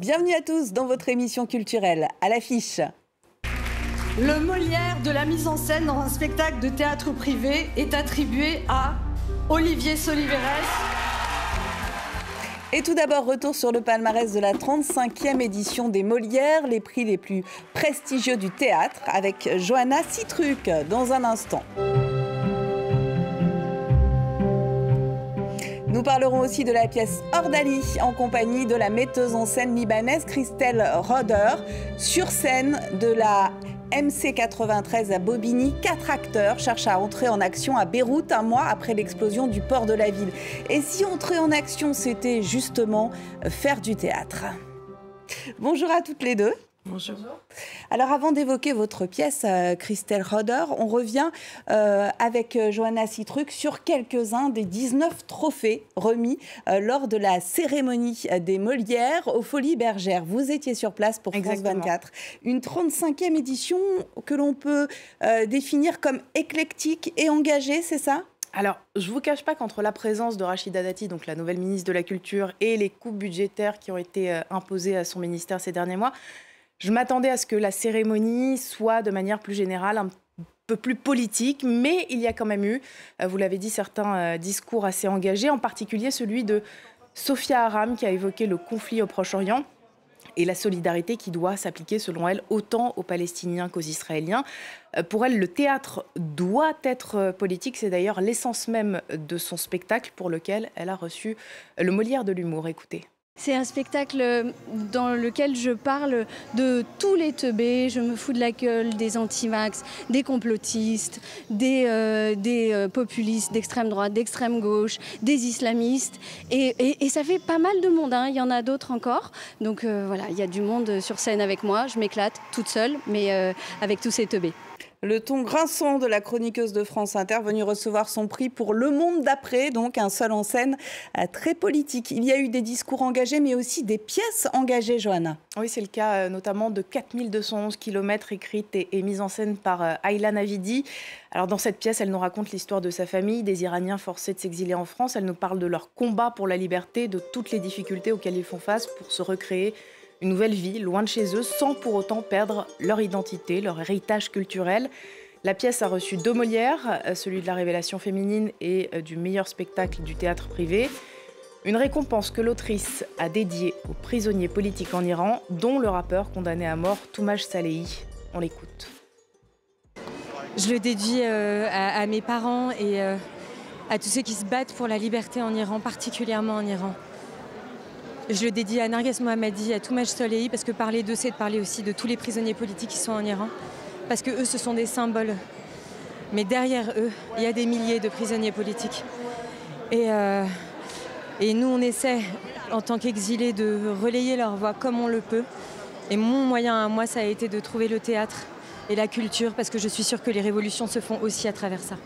Bienvenue à tous dans votre émission culturelle. À l'affiche. Le Molière de la mise en scène dans un spectacle de théâtre privé est attribué à Olivier Soliveres. Et tout d'abord, retour sur le palmarès de la 35e édition des Molières, les prix les plus prestigieux du théâtre, avec Johanna Citruc dans un instant. Nous parlerons aussi de la pièce Ordali en compagnie de la metteuse en scène libanaise Christelle Roder. Sur scène de la MC93 à Bobigny, 4 acteurs cherchent à entrer en action à Beyrouth un mois après l'explosion du port de la ville. Et si entrer en action, c'était justement faire du théâtre. Bonjour à toutes les deux. Bonjour. Alors avant d'évoquer votre pièce, Christelle Roder, on revient avec Johanna Citruc sur quelques-uns des 19 trophées remis lors de la cérémonie des Molières aux Folies Bergères. Vous étiez sur place pour France 24. Une 35e édition que l'on peut définir comme éclectique et engagée, c'est ça ? Alors, je ne vous cache pas qu'entre la présence de Rachida Dati, donc la nouvelle ministre de la Culture, et les coupes budgétaires qui ont été imposées à son ministère ces derniers mois, je m'attendais à ce que la cérémonie soit de manière plus générale un peu plus politique, mais il y a quand même eu, vous l'avez dit, certains discours assez engagés, en particulier celui de Sophia Aram qui a évoqué le conflit au Proche-Orient et la solidarité qui doit s'appliquer, selon elle, autant aux Palestiniens qu'aux Israéliens. Pour elle, le théâtre doit être politique. C'est d'ailleurs l'essence même de son spectacle pour lequel elle a reçu le Molière de l'humour. Écoutez. C'est un spectacle dans lequel je parle de tous les teubés, je me fous de la gueule des anti-vax, des complotistes, des populistes d'extrême droite, d'extrême gauche, des islamistes. Et ça fait pas mal de monde, hein. Il y en a d'autres encore. Donc voilà, il y a du monde sur scène avec moi, je m'éclate toute seule, mais avec tous ces teubés. Le ton grinçant de la chroniqueuse de France Inter, venue recevoir son prix pour Le Monde d'après, donc un seul en scène très politique. Il y a eu des discours engagés, mais aussi des pièces engagées, Johanna. Oui, c'est le cas notamment de 4211 km écrites et mises en scène par Ayla Navidi. Alors dans cette pièce, elle nous raconte l'histoire de sa famille, des Iraniens forcés de s'exiler en France. Elle nous parle de leur combat pour la liberté, de toutes les difficultés auxquelles ils font face pour se recréer une nouvelle vie, loin de chez eux, sans pour autant perdre leur identité, leur héritage culturel. La pièce a reçu 2 Molières, celui de la révélation féminine et du meilleur spectacle du théâtre privé. Une récompense que l'autrice a dédiée aux prisonniers politiques en Iran, dont le rappeur condamné à mort Toumaj Salehi. On l'écoute. Je le dédie à mes parents et à tous ceux qui se battent pour la liberté en Iran, particulièrement en Iran. Je le dédie à Narges Mohammadi, à Toumaj Salehi, parce que parler d'eux, c'est de parler aussi de tous les prisonniers politiques qui sont en Iran. Parce que eux, ce sont des symboles. Mais derrière eux, il y a des milliers de prisonniers politiques. Et nous, on essaie, en tant qu'exilés, de relayer leur voix comme on le peut. Et mon moyen à moi, ça a été de trouver le théâtre et la culture, parce que je suis sûre que les révolutions se font aussi à travers ça.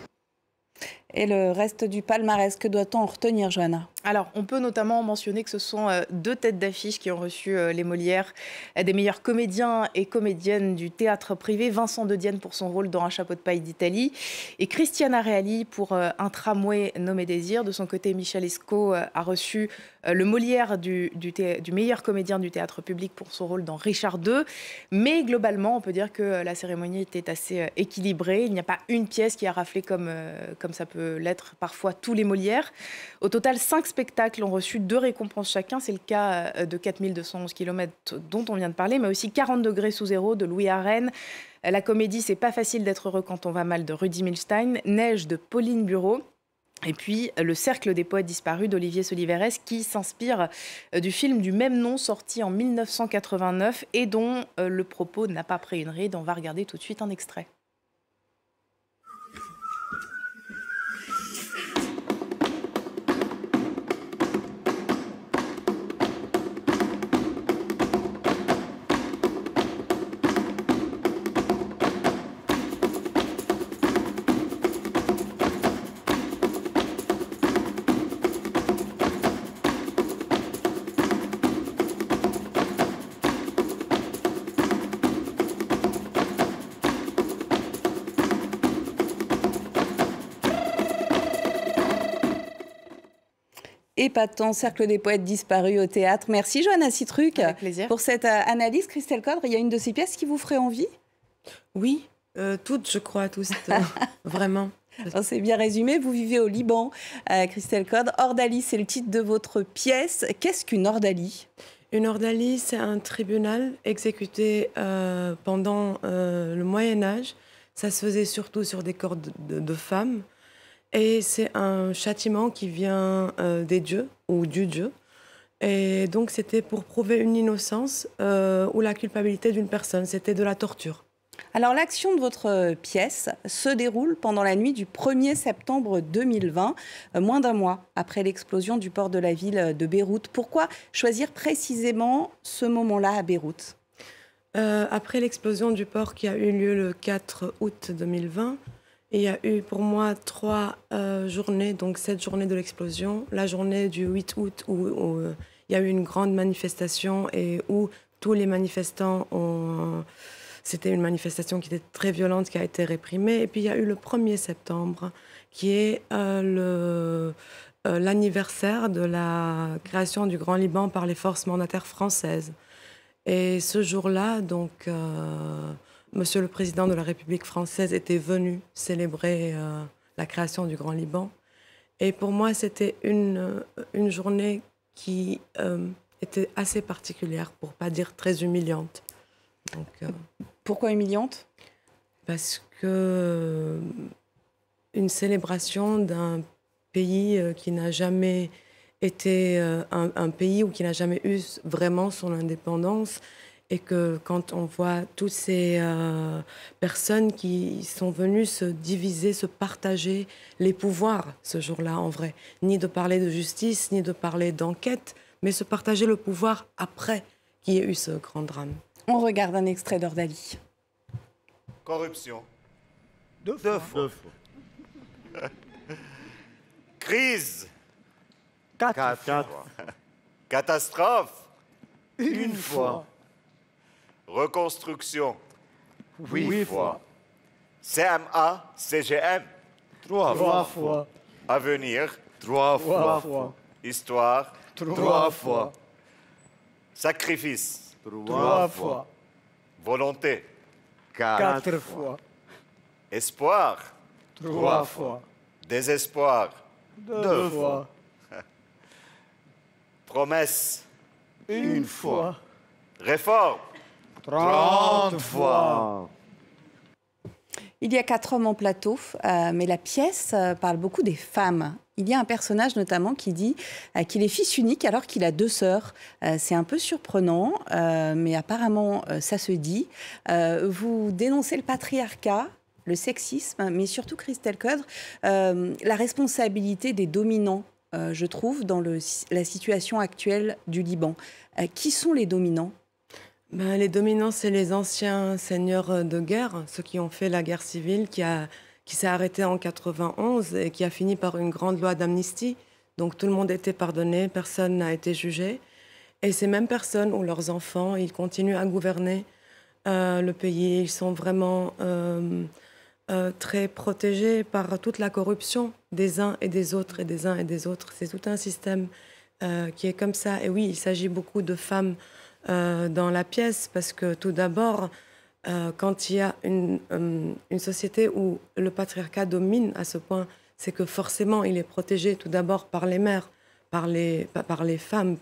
Et le reste du palmarès, que doit-on en retenir, Johanna ? Alors, on peut notamment mentionner que ce sont 2 têtes d'affiche qui ont reçu les Molières des meilleurs comédiens et comédiennes du théâtre privé. Vincent De Dienne pour son rôle dans Un chapeau de paille d'Italie et Cristiana Reali pour Un tramway nommé Désir. De son côté, Michel Escaut a reçu le Molière du meilleur comédien du théâtre public pour son rôle dans Richard II. Mais globalement, on peut dire que la cérémonie était assez équilibrée. Il n'y a pas une pièce qui a raflé comme ça peut l'être parfois tous les Molières. Au total, 5 spectacles ont reçu 2 récompenses chacun. C'est le cas de 4211 km dont on vient de parler, mais aussi 40 degrés sous zéro de Louis Arène. La comédie C'est pas facile d'être heureux quand on va mal de Rudy Milstein. Neige de Pauline Bureau. Et puis Le cercle des poètes disparus d'Olivier Soliveres qui s'inspire du film du même nom sorti en 1989 et dont le propos n'a pas pris une ride. On va regarder tout de suite un extrait. épatant, Cercle des poètes disparus au théâtre. Merci Johanna Citruc pour cette analyse. Christelle Codre, il y a une de ces pièces qui vous ferait envie? Oui, toutes, je crois, tous, vraiment. C'est bien résumé. Vous vivez au Liban, Christelle Codre. Ordalie, c'est le titre de votre pièce. Qu'est-ce qu'une ordalie? Une ordalie, c'est un tribunal exécuté pendant le Moyen-Âge. Ça se faisait surtout sur des corps de femmes. Et c'est un châtiment qui vient des dieux ou du dieu. Et donc, c'était pour prouver une innocence ou la culpabilité d'une personne. C'était de la torture. Alors, l'action de votre pièce se déroule pendant la nuit du 1er septembre 2020, moins d'un mois après l'explosion du port de la ville de Beyrouth. Pourquoi choisir précisément ce moment-là à Beyrouth? Après l'explosion du port qui a eu lieu le 4 août 2020, il y a eu pour moi 3 journées, donc 7 journées de l'explosion. La journée du 8 août où il y a eu une grande manifestation et où tous les manifestants ont... C'était une manifestation qui était très violente, qui a été réprimée. Et puis il y a eu le 1er septembre, qui est l'anniversaire de la création du Grand Liban par les forces mandataires françaises. Et ce jour-là, donc, Monsieur le Président de la République française était venu célébrer la création du Grand Liban. Et pour moi, c'était une journée qui était assez particulière, pour ne pas dire très humiliante. Donc, pourquoi humiliante? Parce que une célébration d'un pays qui n'a jamais été un pays ou qui n'a jamais eu vraiment son indépendance, et que quand on voit toutes ces personnes qui sont venues se diviser, se partager les pouvoirs ce jour-là, en vrai, ni de parler de justice, ni de parler d'enquête, mais se partager le pouvoir après qu'il y ait eu ce grand drame. On regarde un extrait d'Ordalie. Corruption. Deux fois. Crise. 4 fois. Catastrophe. Une fois. Reconstruction. 8 fois. CMA, CGM. 3 fois. Avenir. 3 fois. Histoire. 3 fois. Sacrifice. 3 fois. Volonté. 4 fois. Espoir. 3 fois. Désespoir. 2 fois. Promesse. 1 fois. Réforme. 30 fois. Il y a 4 hommes en plateau, mais la pièce parle beaucoup des femmes. Il y a un personnage notamment qui dit qu'il est fils unique alors qu'il a 2 sœurs. C'est un peu surprenant, mais apparemment ça se dit. Vous dénoncez le patriarcat, le sexisme, mais surtout, Christelle Codre, la responsabilité des dominants, je trouve, dans la situation actuelle du Liban. Qui sont les dominants ? Les dominants, c'est les anciens seigneurs de guerre, ceux qui ont fait la guerre civile, qui s'est arrêtée en 91 et qui a fini par une grande loi d'amnistie. Donc tout le monde était pardonné, personne n'a été jugé. Et ces mêmes personnes ou leurs enfants, ils continuent à gouverner le pays. Ils sont vraiment très protégés par toute la corruption des uns et des autres et des uns et des autres. C'est tout un système qui est comme ça. Et oui, il s'agit beaucoup de femmes dans la pièce, parce que tout d'abord, quand il y a une société où le patriarcat domine à ce point, c'est que forcément il est protégé tout d'abord par les mères, par les femmes.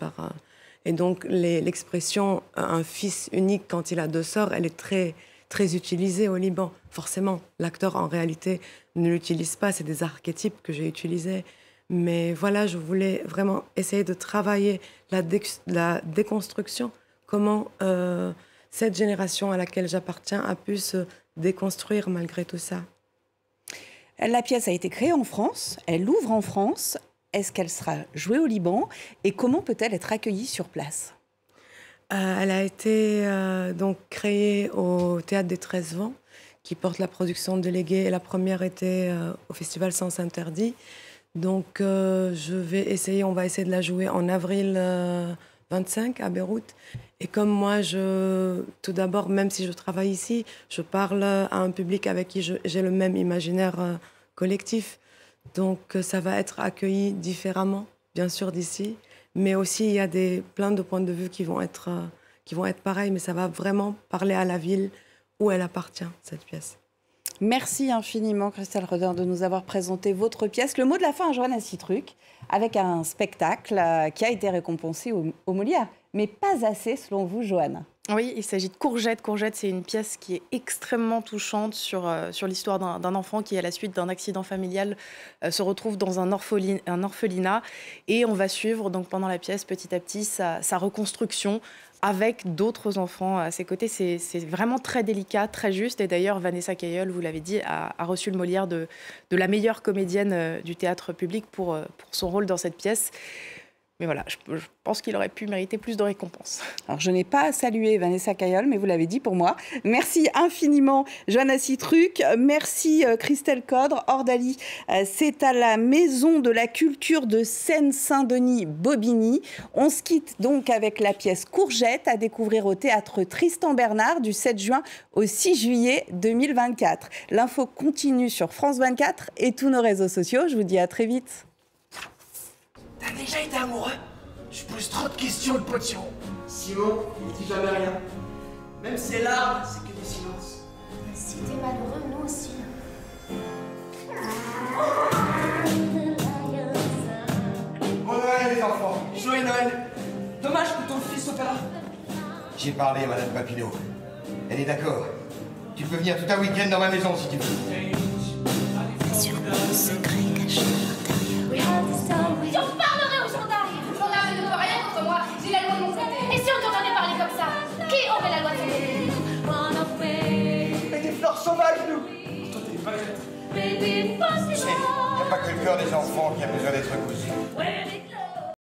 Et donc l'expression un fils unique quand il a 2 sœurs, elle est très, très utilisée au Liban. Forcément, l'acteur en réalité ne l'utilise pas, c'est des archétypes que j'ai utilisés. Mais voilà, je voulais vraiment essayer de travailler la déconstruction. Comment cette génération à laquelle j'appartiens a pu se déconstruire malgré tout ça. La pièce a été créée en France, elle ouvre en France. Est-ce qu'elle sera jouée au Liban? Et comment peut-elle être accueillie sur place? Elle a été donc créée au Théâtre des 13 Vents, qui porte la production déléguée. Et la première était au Festival Sens Interdit. Donc on va essayer de la jouer en avril 25 à Beyrouth. Et comme moi, tout d'abord, même si je travaille ici, je parle à un public avec qui j'ai le même imaginaire collectif. Donc ça va être accueilli différemment bien sûr, d'ici. Mais aussi, il y a plein de points de vue qui vont être pareils, mais ça va vraiment parler à la ville où elle appartient, cette pièce. Merci infiniment, Christelle Roder, de nous avoir présenté votre pièce. Le mot de la fin à Johanna Citruc, avec un spectacle qui a été récompensé au Molière, mais pas assez selon vous, Johanna. Oui, il s'agit de Courgette. Courgette, c'est une pièce qui est extrêmement touchante sur l'histoire d'un enfant qui, à la suite d'un accident familial, se retrouve dans un orphelinat. Et on va suivre donc, pendant la pièce, petit à petit, sa reconstruction avec d'autres enfants à ses côtés. C'est vraiment très délicat, très juste. Et d'ailleurs, Vanessa Cailleul, vous l'avez dit, a reçu le Molière de la meilleure comédienne du théâtre public pour son rôle dans cette pièce. Mais voilà, je pense qu'il aurait pu mériter plus de récompenses. Alors, je n'ai pas salué Vanessa Cailleul, mais vous l'avez dit pour moi. Merci infiniment, Johanna Citruc. Merci, Christelle Codre. Ordalie, c'est à la Maison de la Culture de Seine-Saint-Denis-Bobigny. On se quitte donc avec la pièce Courgette, à découvrir au théâtre Tristan Bernard du 7 juin au 6 juillet 2024. L'info continue sur France 24 et tous nos réseaux sociaux. Je vous dis à très vite. T'as déjà été amoureux? Je pose trop de questions, le potion. Simon, il dit jamais rien. Même ses larmes, c'est que des silences. Si t'es malheureux, nous aussi. Bon Noël, les enfants. Joyeux Noël. Dommage que ton fils soit pas là. J'ai parlé à Madame Papineau. Elle est d'accord. Tu peux venir tout un week-end dans ma maison si tu veux. C'est sûrement un secret caché à l'intérieur. Si on parlerait aux gendarmes, le gendarme ne peut rien contre moi, j'ai la loi de mon côté. Et si on t'entendait parler comme ça, qui aurait la loi de son côté? Mais des fleurs sauvages, nous. Toi, t'es pas bête. Tu sais, y a pas que le cœur des enfants qui a besoin d'être cousu.